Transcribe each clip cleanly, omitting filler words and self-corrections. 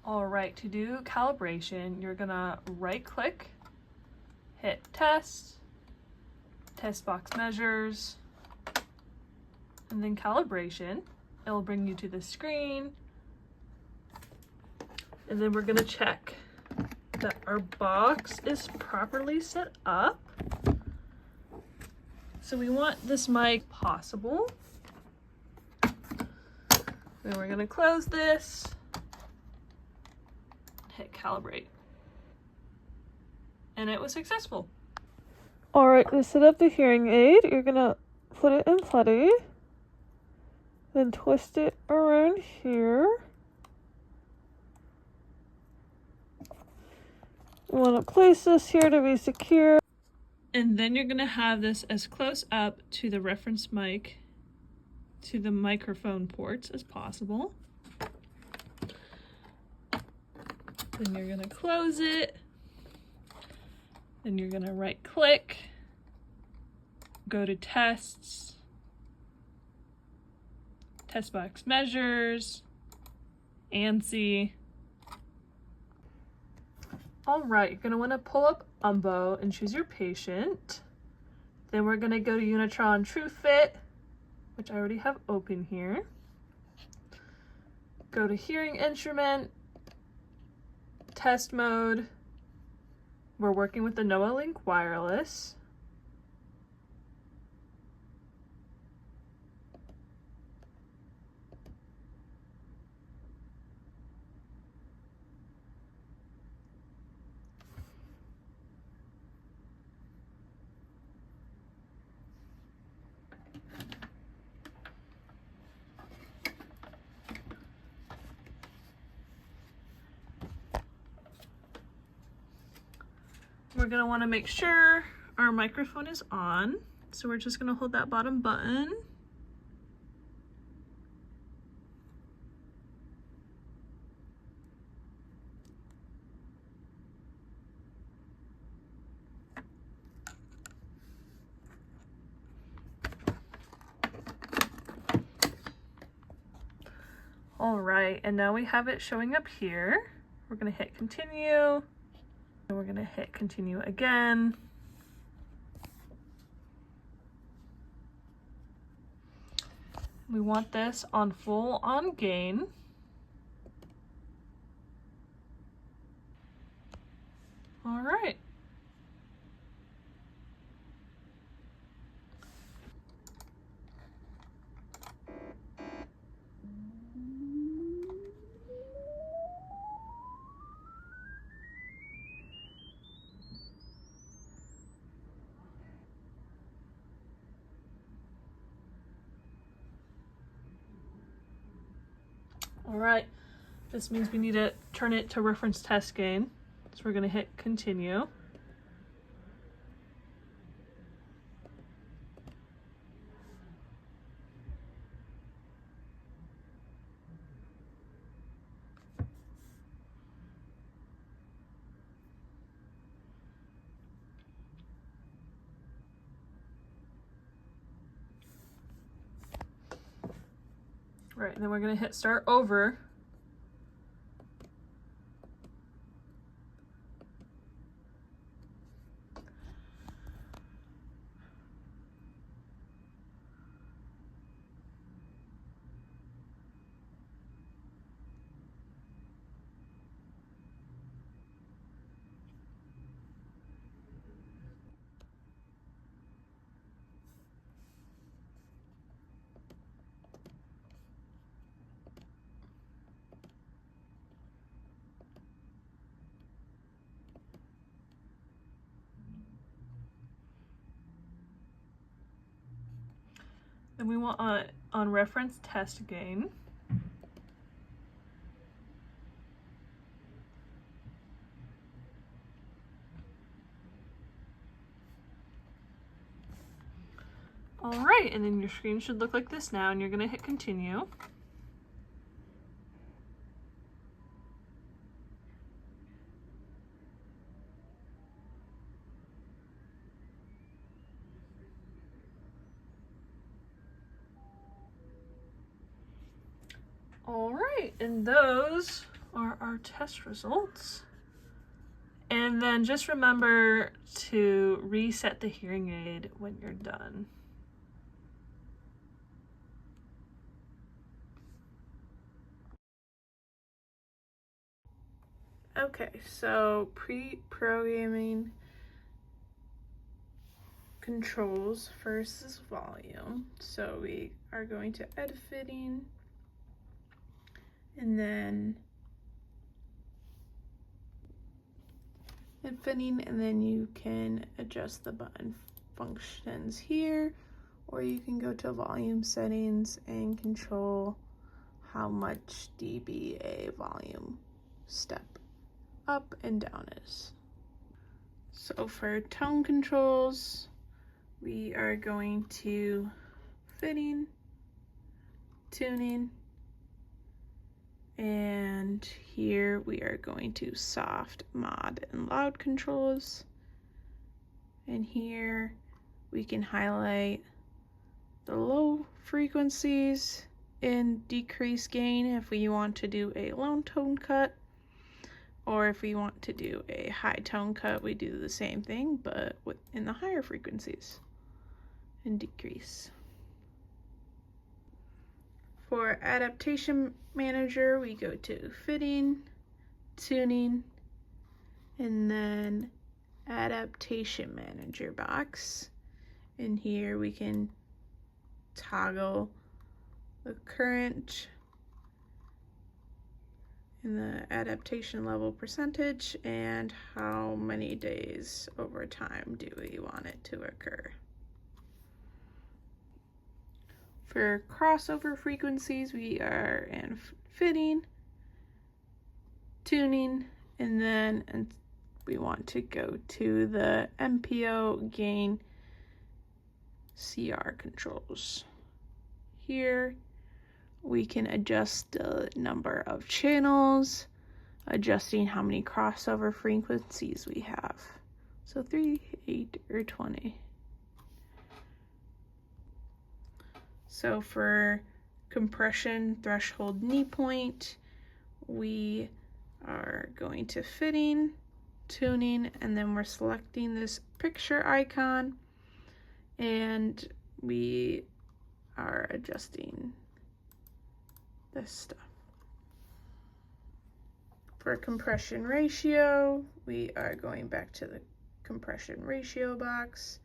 All right, to do calibration, you're gonna right click, hit test, test box measures, and then calibration. It'll bring you to the screen. And then we're gonna check that our box is properly set up. So we want this mic possible. Then we're gonna close this, hit calibrate. And it was successful. All right, to set up the hearing aid, you're gonna put it in putty, then twist it around here. You want to place this here to be secure. And then you're going to have this as close up to the reference mic, to the microphone ports as possible. Then you're going to close it. Then you're going to right click, go to tests, test box measures, ANSI. All right, you're gonna wanna pull up UMBO and choose your patient. Then we're gonna go to Unitron TrueFit, which I already have open here. Go to hearing instrument, test mode. We're working with the NoaLink wireless. We're gonna wanna make sure our microphone is on. So we're just gonna hold that bottom button. All right, and now we have it showing up here. We're gonna hit continue. And we're gonna hit continue again. We want this on full on gain. All right. All right, this means we need to turn it to reference test gain. So we're gonna hit continue. Right, and then we're gonna hit start over. Then we want on reference test gain. All right, and then your screen should look like this now, and you're gonna hit continue. All right, and those are our test results. And then just remember to reset the hearing aid when you're done. Okay, so pre-programming controls. First is volume. So we are going to edit fitting, and then you can adjust the button functions here, or you can go to volume settings and control how much dB a volume step up and down is. So for tone controls, we are going to fitting, tuning, and here we are going to soft, mod, and loud controls. And here we can highlight the low frequencies and decrease gain if we want to do a low tone cut, or if we want to do a high tone cut, we do the same thing but in the higher frequencies and decrease. For adaptation manager, we go to fitting, tuning, and then adaptation manager box. And here we can toggle the current and the adaptation level percentage and how many days over time do we want it to occur. For crossover frequencies, we are in fitting, tuning, and then we want to go to the MPO gain CR controls. Here we can adjust the number of channels, adjusting how many crossover frequencies we have. So 3, 8, or 20. So for compression threshold knee point, we are going to fitting, tuning, and then we're selecting this picture icon, and we are adjusting this stuff. For compression ratio, we are going back to the compression ratio box,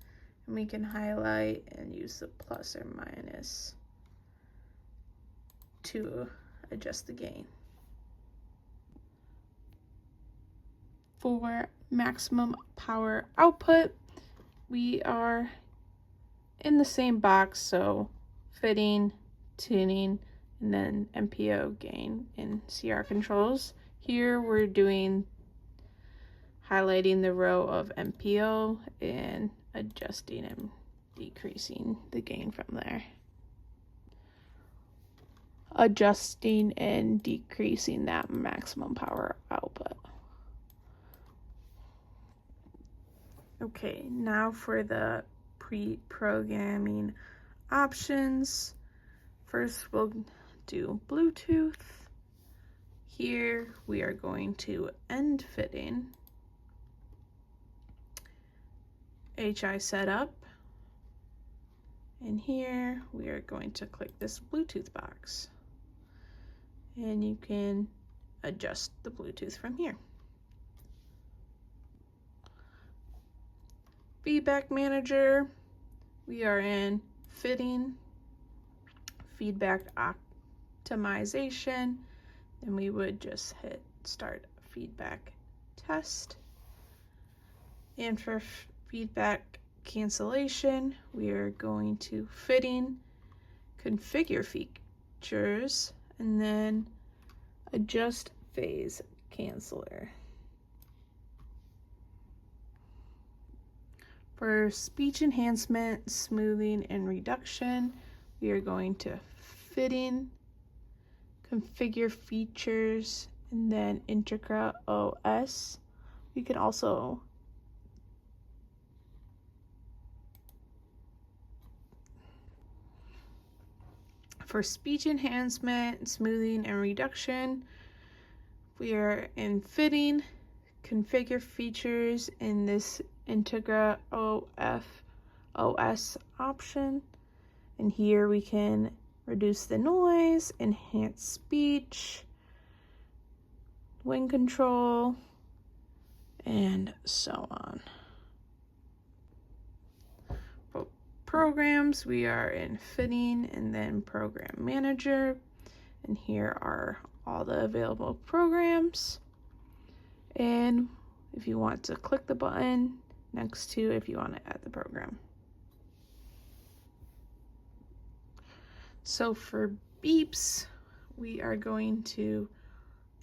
and we can highlight and use the plus or minus to adjust the gain. For maximum power output, we are in the same box, so fitting, tuning, and then MPO gain and CR controls. Here we're highlighting the row of MPO and adjusting and decreasing the gain from there. Adjusting and decreasing that maximum power output. Okay, now for the pre-programming options. First, we'll do Bluetooth. Here we are going to end fitting, HI setup, and here we are going to click this Bluetooth box, and you can adjust the Bluetooth from here. Feedback manager, we are in fitting, feedback optimization, and we would just hit start feedback test. And for feedback cancellation, we are going to fitting, configure features, and then adjust phase canceller. For speech enhancement, smoothing, and reduction, we are going to fitting, configure features, and then Integra OS. We can also for speech enhancement, smoothing, and reduction, We are in fitting, configure features in this Integra OS option. And here we can reduce the noise, enhance speech, wind control, and so on. For programs, we are in fitting and then program manager. And here are all the available programs. And if you want to click the button next to if you want to add the program. So for beeps, we are going to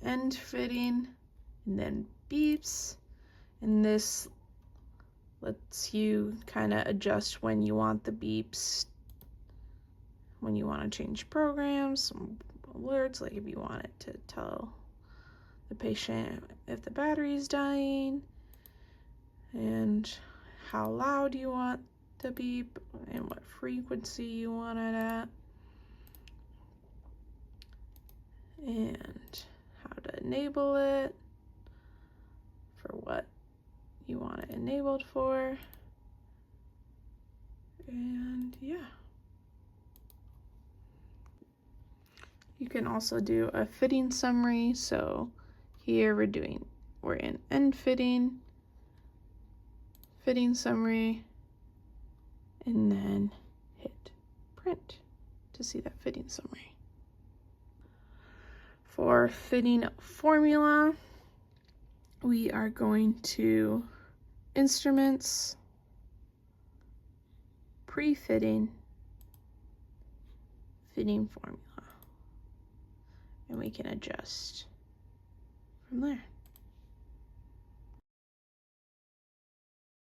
end fitting and then beeps. And this lets you kind of adjust when you want the beeps, when you want to change programs, some alerts, like if you want it to tell the patient if the battery is dying, and how loud you want the beep and what frequency you want it at, and how to enable it for what you want it enabled for. And yeah, you can also do a fitting summary. So here we're in end fitting, fitting summary, and then hit print to see that fitting summary. For fitting formula, we are going to instruments, pre-fitting, fitting formula, and we can adjust from there.